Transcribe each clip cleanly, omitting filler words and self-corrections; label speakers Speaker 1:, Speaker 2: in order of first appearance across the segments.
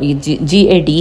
Speaker 1: GAD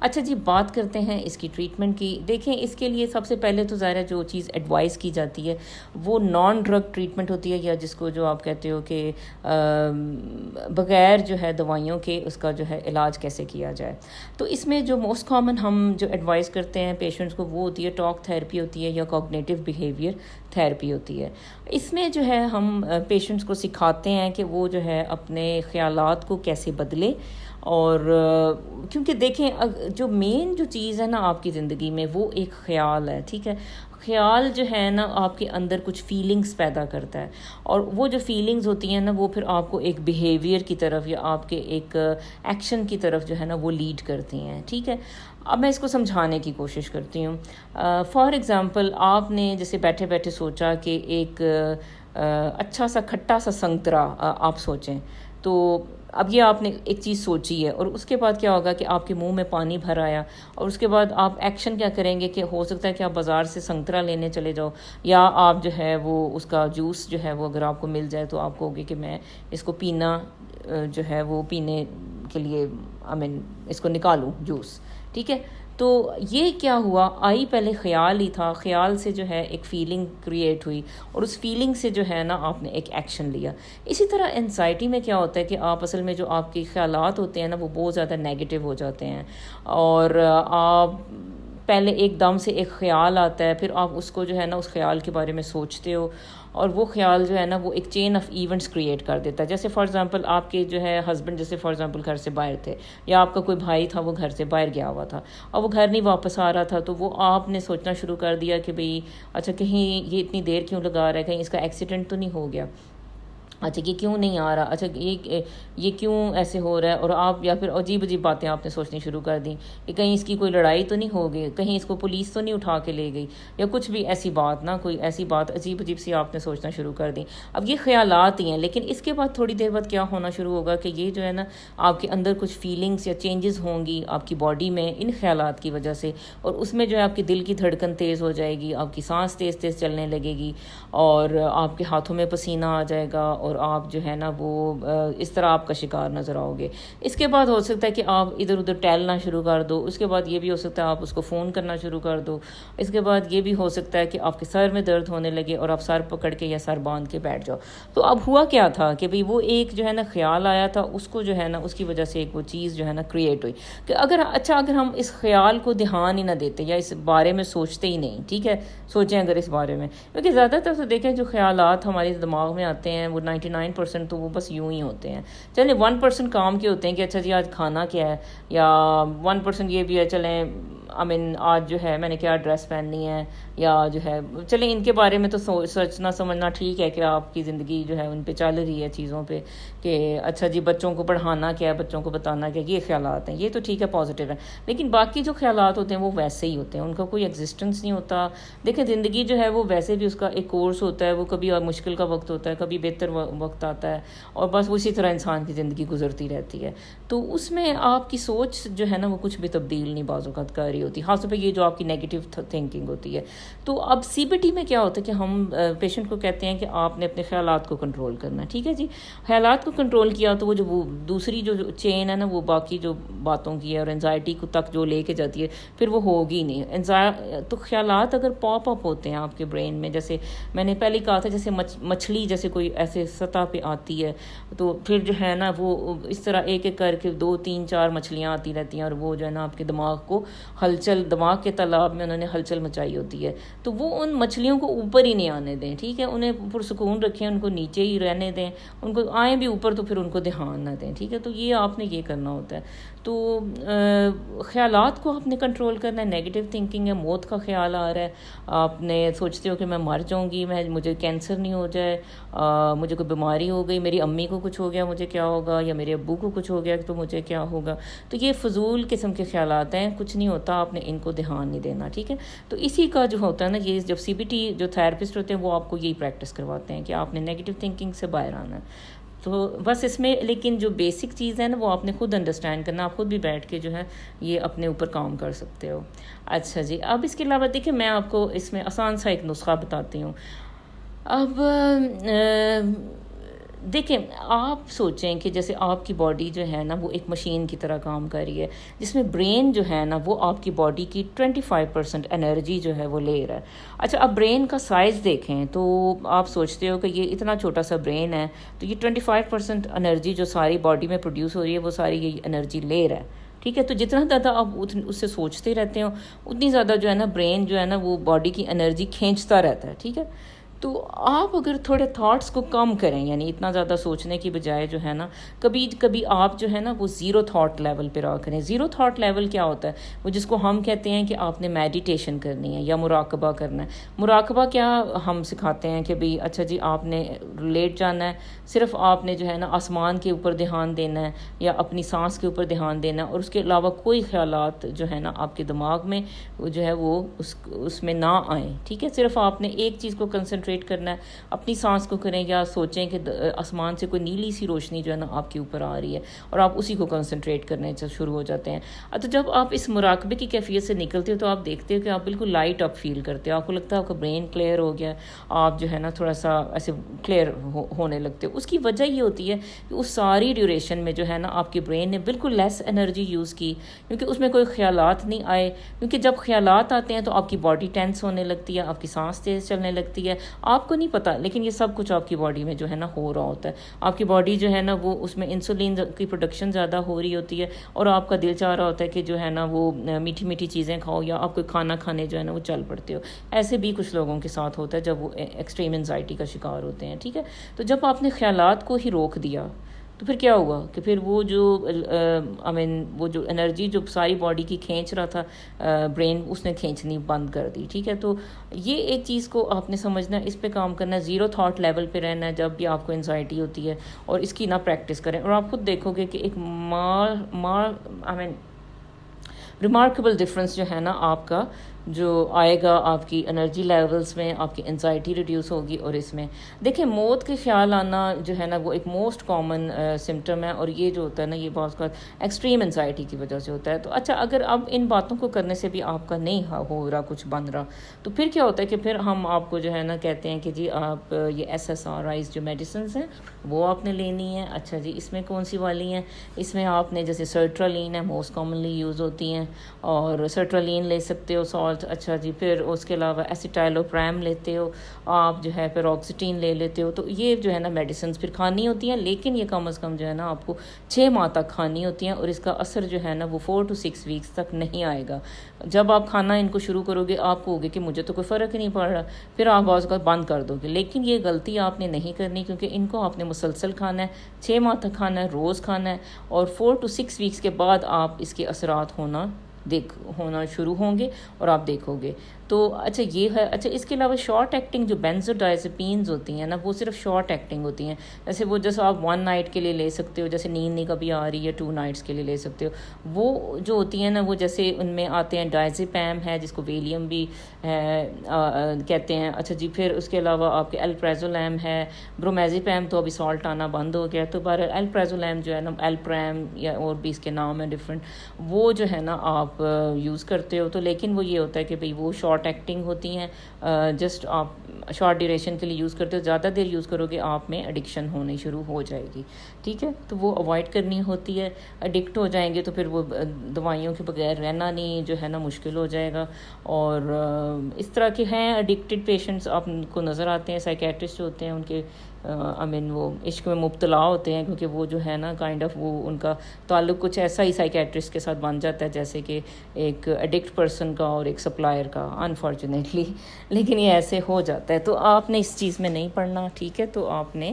Speaker 1: اچھا جی، بات کرتے ہیں اس کی ٹریٹمنٹ کی. دیکھیں اس کے لیے سب سے پہلے تو ظاہر ہے جو چیز ایڈوائز کی جاتی ہے وہ نان ڈرگ ٹریٹمنٹ ہوتی ہے، یا جس کو جو آپ کہتے ہو کہ بغیر جو ہے دوائیوں کے اس کا جو ہے علاج کیسے کیا جائے. تو اس میں جو موسٹ کامن ہم جو ایڈوائز کرتے ہیں پیشنٹس کو وہ ہوتی ہے ٹاک تھیراپی ہوتی ہے یا کوگنیٹیو بیہیویئر تھیراپی ہوتی ہے. اس میں جو ہے ہم پیشنٹس کو سکھاتے ہیں کہ وہ جو ہے اپنے خیالات کو کیسے بدلے. اور کیونکہ دیکھیں جو مین جو چیز ہے نا آپ کی زندگی میں وہ ایک خیال ہے، ٹھیک ہے. خیال جو ہے نا آپ کے اندر کچھ فیلنگز پیدا کرتا ہے، اور وہ جو فیلنگز ہوتی ہیں نا وہ پھر آپ کو ایک بیہیویئر کی طرف یا آپ کے ایک ایکشن کی طرف جو ہے نا وہ لیڈ کرتی ہیں، ٹھیک ہے. اب میں اس کو سمجھانے کی کوشش کرتی ہوں. فار ایگزامپل آپ نے جیسے بیٹھے بیٹھے سوچا کہ ایک اچھا سا کھٹا سا سنترا آپ سوچیں، تو اب یہ آپ نے ایک چیز سوچی ہے، اور اس کے بعد کیا ہوگا کہ آپ کے منہ میں پانی بھر آیا، اور اس کے بعد آپ ایکشن کیا کریں گے کہ ہو سکتا ہے کہ آپ بازار سے سنترا لینے چلے جاؤ، یا آپ جو ہے وہ اس کا جوس جو ہے وہ اگر آپ کو مل جائے تو آپ کہو گے کہ میں اس کو پینا جو ہے وہ پینے کے لیے اس کو نکالوں جوس، ٹھیک ہے. تو یہ کیا ہوا، آئی پہلے خیال ہی تھا، خیال سے جو ہے ایک فیلنگ کریٹ ہوئی، اور اس فیلنگ سے جو ہے نا آپ نے ایک ایکشن لیا. اسی طرح انزائٹی میں کیا ہوتا ہے کہ آپ اصل میں جو آپ کے خیالات ہوتے ہیں نا وہ بہت زیادہ نیگیٹو ہو جاتے ہیں، اور آپ پہلے ایک دم سے ایک خیال آتا ہے، پھر آپ اس کو جو ہے نا اس خیال کے بارے میں سوچتے ہو، اور وہ خیال جو ہے نا وہ ایک چین آف ایونٹس کریٹ کر دیتا ہے. جیسے فار ایگزامپل آپ کے جو ہے ہسبینڈ جیسے فار ایگزامپل گھر سے باہر تھے، یا آپ کا کوئی بھائی تھا وہ گھر سے باہر گیا ہوا تھا اور وہ گھر نہیں واپس آ رہا تھا، تو وہ آپ نے سوچنا شروع کر دیا کہ بھئی اچھا کہیں یہ اتنی دیر کیوں لگا رہا ہے، کہیں اس کا ایکسیڈنٹ تو نہیں ہو گیا، اچھا یہ کیوں نہیں آ رہا، اچھا یہ کیوں ایسے ہو رہا ہے. اور آپ یا پھر عجیب عجیب باتیں آپ نے سوچنی شروع کر دیں کہ کہیں اس کی کوئی لڑائی تو نہیں ہو گئی، کہیں اس کو پولیس تو نہیں اٹھا کے لے گئی، یا کچھ بھی ایسی بات نا، کوئی ایسی بات عجیب عجیب سی آپ نے سوچنا شروع کر دیں. اب یہ خیالات ہی ہیں، لیکن اس کے بعد تھوڑی دیر بعد کیا ہونا شروع ہوگا کہ یہ جو ہے نا آپ کے اندر کچھ فیلنگس یا چینجز ہوں گی آپ کی باڈی میں ان خیالات کی وجہ سے، اور اس میں جو ہے آپ کی دل کی دھڑکن تیز ہو جائے گی، آپ کی سانس تیز تیز چلنے لگے گی، اور آپ کے ہاتھوں میں پسینہ آ جائے گا، اور آپ جو ہے نا وہ اس طرح آپ کا شکار نظر آؤ گے. اس کے بعد ہو سکتا ہے کہ آپ ادھر ادھر ٹہلنا شروع کر دو، اس کے بعد یہ بھی ہو سکتا ہے آپ اس کو فون کرنا شروع کر دو، اس کے بعد یہ بھی ہو سکتا ہے کہ آپ کے سر میں درد ہونے لگے اور آپ سر پکڑ کے یا سر باندھ کے بیٹھ جاؤ. تو اب ہوا کیا تھا کہ بھئی وہ ایک جو ہے نا خیال آیا تھا، اس کو جو ہے نا اس کی وجہ سے ایک وہ چیز جو ہے نا کریٹ ہوئی کہ اگر ہم اس خیال کو دھیان ہی نہ دیتے یا اس بارے میں سوچتے ہی نہیں، ٹھیک ہے، سوچیں اگر اس بارے میں، کیونکہ زیادہ تر تو دیکھیں جو خیالات ہمارے دماغ میں آتے ہیں وہ 99% تو وہ بس یوں ہی ہوتے ہیں. چلیں 1% کام کے ہوتے ہیں کہ اچھا جی آج کھانا کیا ہے، یا 1% یہ بھی ہے چلیں آج جو ہے میں نے کیا ڈریس پہننی ہے، یا جو ہے چلیں ان کے بارے میں تو سوچنا سمجھنا ٹھیک ہے کہ آپ کی زندگی جو ہے ان پہ چل رہی ہے چیزوں پہ، کہ اچھا جی بچوں کو پڑھانا کیا ہے، بچوں کو بتانا کیا، یہ خیالات ہیں، یہ تو ٹھیک ہے پازیٹیو ہے. لیکن باقی جو خیالات ہوتے ہیں وہ ویسے ہی ہوتے ہیں، ان کا کوئی ایگزسٹنس نہیں ہوتا. دیکھیں زندگی جو ہے وہ ویسے بھی اس کا ایک کورس ہوتا ہے، وہ کبھی مشکل کا وقت ہوتا ہے، کبھی بہتر وقت آتا ہے، اور بس اسی طرح انسان کی زندگی گزرتی رہتی ہے. تو اس میں آپ کی سوچ جو ہے نا وہ کچھ بھی تبدیل نہیں بعض اوقات کر رہی ہوتی، خاص طور پہ یہ جو آپ کی نیگیٹو تھنکنگ ہوتی ہے. تو اب سی بی ٹی میں کیا ہوتا ہے کہ ہم پیشنٹ کو کہتے ہیں کہ آپ نے اپنے خیالات کو کنٹرول کرنا ہے، ٹھیک ہے جی. خیالات کو کنٹرول کیا تو وہ دوسری جو چین ہے نا وہ باقی جو باتوں کی ہے اور انزائٹی کو تک جو لے کے جاتی ہے پھر وہ ہوگی نہیں. تو خیالات اگر پاپ اپ ہوتے ہیں آپ کے برین میں، جیسے میں نے پہلے کہا تھا جیسے مچھلی جیسے کوئی ایسے سطح پہ آتی ہے، تو پھر جو ہے نا وہ اس طرح ایک ایک کر کے 2 3 4 مچھلیاں آتی رہتی ہیں، اور وہ جو ہے نا آپ کے دماغ کو ہلچل، دماغ کے تالاب میں انہوں نے ہلچل مچائی ہوتی ہے. تو وہ ان مچھلیوں کو اوپر ہی نہیں آنے دیں، ٹھیک ہے، انہیں پرسکون رکھیں، ان کو نیچے ہی رہنے دیں، ان کو آئیں بھی اوپر تو پھر ان کو دھیان نہ دیں، ٹھیک ہے. تو یہ آپ نے یہ کرنا ہوتا ہے. تو خیالات کو آپ نے کنٹرول کرنا ہے. نیگیٹو تھنکنگ ہے، موت کا خیال آ رہا ہے، آپ نے سوچتے ہو کہ میں مر جاؤں گی، مجھے کینسر نہیں ہو جائے، مجھے کوئی بیماری ہو گئی، میری امی کو کچھ ہو گیا مجھے کیا ہوگا، یا میرے ابو کو کچھ ہو گیا تو مجھے کیا ہوگا. تو یہ فضول قسم کے خیالات ہیں، کچھ نہیں ہوتا، آپ نے ان کو دھیان نہیں دینا، ٹھیک ہے. تو اسی کا جو ہوتا ہے نا، یہ جب سی بی ٹی جو تھراپسٹ ہوتے ہیں وہ آپ کو یہی پریکٹس کرواتے ہیں کہ آپ نے نیگیٹو تھنکنگ سے باہر آنا ہے. تو بس اس میں لیکن جو بیسک چیز ہے نا وہ آپ نے خود انڈرسٹینڈ کرنا، آپ خود بھی بیٹھ کے جو ہے یہ اپنے اوپر کام کر سکتے ہو. اچھا جی، اب اس کے علاوہ دیکھیں میں آپ کو اس میں آسان سا ایک نسخہ بتاتی ہوں. اب دیکھیں آپ سوچیں کہ جیسے آپ کی باڈی جو ہے نا وہ ایک مشین کی طرح کام کر رہی ہے، جس میں برین جو ہے نا وہ آپ کی باڈی کی 25% انرجی جو ہے وہ لے رہا ہے. اچھا اب برین کا سائز دیکھیں تو آپ سوچتے ہو کہ یہ اتنا چھوٹا سا برین ہے، تو یہ 25% انرجی جو ساری باڈی میں پروڈیوس ہو رہی ہے وہ ساری یہ انرجی لے رہا ہے. ٹھیک ہے، تو جتنا زیادہ آپ اس سے سوچتے رہتے ہو اتنی زیادہ جو ہے نا برین جو ہے نا وہ باڈی کی انرجی کھینچتا رہتا ہے. ٹھیک ہے، تو آپ اگر تھوڑے تھاٹس کو کم کریں، یعنی اتنا زیادہ سوچنے کی بجائے جو ہے نا کبھی کبھی آپ جو ہے نا وہ زیرو تھاٹ لیول پہ رہا کریں. زیرو تھاٹ لیول کیا ہوتا ہے؟ وہ جس کو ہم کہتے ہیں کہ آپ نے میڈیٹیشن کرنی ہے یا مراقبہ کرنا ہے. مراقبہ کیا ہم سکھاتے ہیں کہ بھئی اچھا جی آپ نے لیٹ جانا ہے، صرف آپ نے جو ہے نا آسمان کے اوپر دھیان دینا ہے یا اپنی سانس کے اوپر دھیان دینا ہے، اور اس کے علاوہ کوئی خیالات جو ہے نا آپ کے دماغ میں جو ہے وہ اس میں نہ آئیں. ٹھیک ہے، صرف آپ نے ایک چیز کو کنسنٹریٹ کرنا ہے، اپنی سانس کو کریں یا سوچیں کہ آسمان سے کوئی نیلی سی روشنی جو ہے نا آپ کے اوپر آ رہی ہے اور آپ اسی کو کنسنٹریٹ کرنے شروع ہو جاتے ہیں. تو جب آپ اس مراقبے کی کیفیت سے نکلتے ہو تو آپ دیکھتے ہو کہ آپ بالکل لائٹ اپ فیل کرتے ہو، آپ کو لگتا ہے آپ کا برین کلیئر ہو گیا، آپ جو ہے نا تھوڑا سا ایسے کلیئر ہونے لگتے ہو. اس کی وجہ یہ ہوتی ہے کہ اس ساری ڈیوریشن میں جو ہے نا آپ کے برین نے بالکل لیس انرجی یوز کی، کیونکہ اس میں کوئی خیالات نہیں آئے. کیونکہ جب خیالات آتے ہیں تو آپ کی باڈی ٹینس ہونے لگتی ہے، آپ کی سانس تیز چلنے لگتی ہے، آپ کو نہیں پتا لیکن یہ سب کچھ آپ کی باڈی میں جو ہے نا ہو رہا ہوتا ہے. آپ کی باڈی جو ہے نا وہ اس میں انسولین کی پروڈکشن زیادہ ہو رہی ہوتی ہے، اور آپ کا دل چاہ رہا ہوتا ہے کہ جو ہے نا وہ میٹھی میٹھی چیزیں کھاؤ یا آپ کوئی کھانا کھانے جو ہے نا وہ چل پڑتے ہو. ایسے بھی کچھ لوگوں کے ساتھ ہوتا ہے جب وہ ایکسٹریم انزائٹی کا شکار ہوتے ہیں. ٹھیک ہے، تو جب آپ نے خیالات کو ہی روک دیا تو پھر کیا ہوا کہ پھر وہ جو وہ جو انرجی جو ساری باڈی کی کھینچ رہا تھا برین، اس نے کھینچنی بند کر دی. ٹھیک ہے، تو یہ ایک چیز کو آپ نے سمجھنا ہے، اس پہ کام کرنا ہے، زیرو تھاٹ لیول پہ رہنا ہے جب بھی آپ کو انزائٹی ہوتی ہے، اور اس کی نہ پریکٹس کریں. اور آپ خود دیکھو گے کہ ایک ریمارکیبل ڈفرینس جو ہے نا آپ کا جو آئے گا آپ کی انرجی لیولز میں، آپ کی انزائٹی ریڈیوس ہوگی. اور اس میں دیکھیں موت کے خیال آنا جو ہے نا وہ ایک موسٹ کامن سمٹم ہے، اور یہ جو ہوتا ہے نا یہ بعض اوقات ایکسٹریم انزائٹی کی وجہ سے ہوتا ہے. تو اچھا اگر اب ان باتوں کو کرنے سے بھی آپ کا نہیں ہو رہا کچھ بن رہا، تو پھر کیا ہوتا ہے کہ پھر ہم آپ کو جو ہے نا کہتے ہیں کہ جی آپ یہ SSRIs جو میڈیسنز ہیں وہ آپ نے لینی ہے. اچھا جی اس میں کون سی والی ہیں؟ اس میں آپ نے جیسے سرٹرالین ہے، موسٹ کامنلی یوز ہوتی ہیں، اور سرٹرالین لے سکتے ہو سالٹ. اچھا جی پھر اس کے علاوہ ایسیٹائلوپریم لیتے ہو آپ، جو ہے پھر آکسیٹین لے لیتے ہو. تو یہ جو ہے نا میڈیسنز پھر کھانی ہوتی ہیں، لیکن یہ کم از کم جو ہے نا آپ کو 6 ماہ تک کھانی ہوتی ہیں، اور اس کا اثر جو ہے نا وہ 4 to 6 ویکس تک نہیں آئے گا. جب آپ کھانا ان کو شروع کرو گے آپ کو ہوگے کہ مجھے تو کوئی فرق ہی نہیں پڑ رہا، پھر آپ بعض اوقات بند کر دو گے. لیکن یہ غلطی آپ نے نہیں کرنی، کیونکہ ان کو آپ نے مسلسل کھانا ہے، 6 ماہ تک کھانا ہے، روز کھانا ہے، اور 4 to 6 ویکس کے بعد آپ اس کے اثرات ہونا شروع ہوں گے اور آپ دیکھو گے. تو اچھا یہ ہے. اچھا اس کے علاوہ شارٹ ایکٹنگ جو بینزوڈائزپینز ہوتی ہیں نا وہ صرف شارٹ ایکٹنگ ہوتی ہیں، جیسے آپ 1 نائٹ کے لیے لے سکتے ہو، جیسے نیند نہیں کبھی آ رہی ہے 2 نائٹس کے لیے لے سکتے ہو. وہ جو ہوتی ہیں نا وہ جیسے ان میں آتے ہیں ڈائزیپیم ہے جس کو ویلیم بھی کہتے ہیں. اچھا جی پھر اس کے علاوہ آپ کے الپریزولیم ہے، برومیزیپیم تو ابھی سالٹ آنا بند ہو گیا. تو بہرحال الپریزولیم جو ہے نا الپریم یا اور بھی اس کے نام ہیں ڈفرینٹ، وہ جو ہے نا آپ یوز کرتے ہو. تو لیکن وہ یہ ہوتا ہے کہ بھئی وہ شارٹ ایکٹنگ ہوتی ہیں، جسٹ آپ شارٹ ڈیوریشن کے لیے یوز کرتے ہو، زیادہ دیر یوز کرو گے آپ میں ایڈکشن ہونی شروع ہو جائے گی. ٹھیک ہے، تو وہ اوائڈ کرنی ہوتی ہے. ایڈکٹ ہو جائیں گے تو پھر وہ دوائیوں کے بغیر رہنا نہیں جو ہے نا مشکل ہو جائے گا. اور اس طرح کے ہیں ایڈکٹڈ پیشنٹس آپ کو نظر آتے ہیں، سائیکیٹرسٹ ہوتے ہیں ان کے وہ عشق میں مبتلا ہوتے ہیں، کیونکہ وہ جو ہے نا کائنڈ آف وہ ان کا تعلق کچھ ایسا ہی سائیکیٹرسٹ کے ساتھ بن جاتا ہے جیسے کہ ایک ایڈکٹ پرسن کا اور ایک سپلائر کا، انفارچونیٹلی. لیکن یہ ایسے ہو جاتا ہے، تو آپ نے اس چیز میں نہیں پڑھنا. ٹھیک ہے، تو آپ نے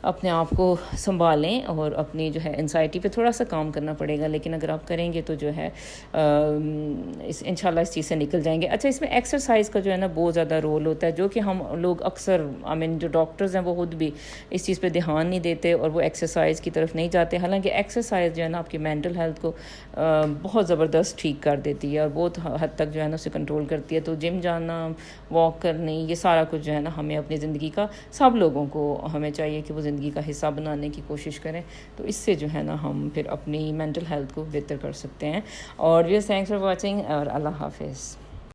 Speaker 1: اپنے آپ کو سنبھالیں اور اپنی جو ہے انزائٹی پہ تھوڑا سا کام کرنا پڑے گا، لیکن اگر آپ کریں گے تو جو ہے انشاءاللہ اس چیز سے نکل جائیں گے. اچھا اس میں ایکسرسائز کا جو ہے نا بہت زیادہ رول ہوتا ہے، جو کہ ہم لوگ اکثر جو ڈاکٹرز ہیں وہ خود بھی اس چیز پہ دھیان نہیں دیتے اور وہ ایکسرسائز کی طرف نہیں جاتے. حالانکہ ایکسرسائز جو ہے نا آپ کی مینٹل ہیلتھ کو بہت زبردست ٹھیک کر دیتی ہے اور بہت حد تک جو ہے نا اسے کنٹرول کرتی ہے. تو جم جانا، واک کرنی، یہ سارا کچھ جو ہے نا ہمیں اپنی زندگی کا سب لوگوں کو ہمیں چاہیے کہ وہ زندگی کا حصہ بنانے کی کوشش کریں. تو اس سے جو ہے نا ہم پھر اپنی مینٹل ہیلتھ کو بہتر کر سکتے ہیں. اور تھینکس فار واچنگ اور اللہ حافظ.